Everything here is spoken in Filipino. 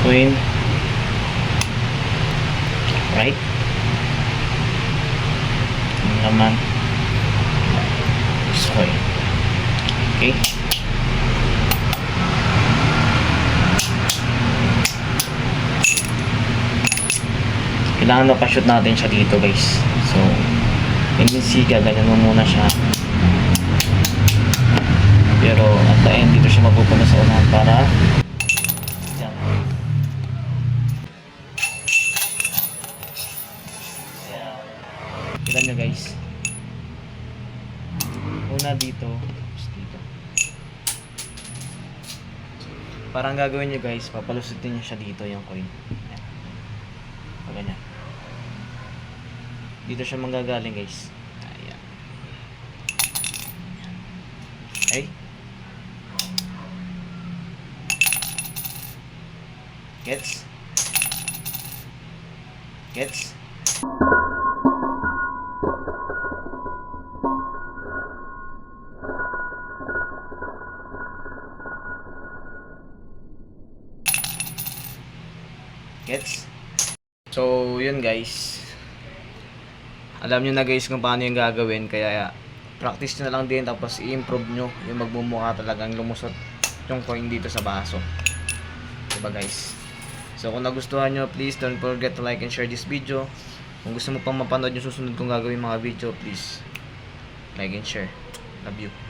Queen. Right? Ano naman? Ace Queen. Okay? Kailangan mapashoot natin siya dito guys. So, NC, gaganyan mo muna siya. Pero at the end, dito siya mapupunta sa unahan para yan. Kita nyo guys. Una dito, tapos dito. Parang gagawin nyo guys, papalusutin nyo siya dito yung coin. Ayan. Ganyan. Dito siya manggagaling guys. Ayan. Okay. Gets? Gets? Gets? So, yun guys. Alam nyo na guys kung paano yung gagawin. Kaya, practice nyo na lang din. Tapos, i-improve nyo yung magmumukha talagang lumusot yung coin dito sa baso. Diba guys? So, kung nagustuhan nyo, please don't forget to like and share this video. Kung gusto mo pang mapanood yung susunod kong gagawin mga video, please like and share. Love you.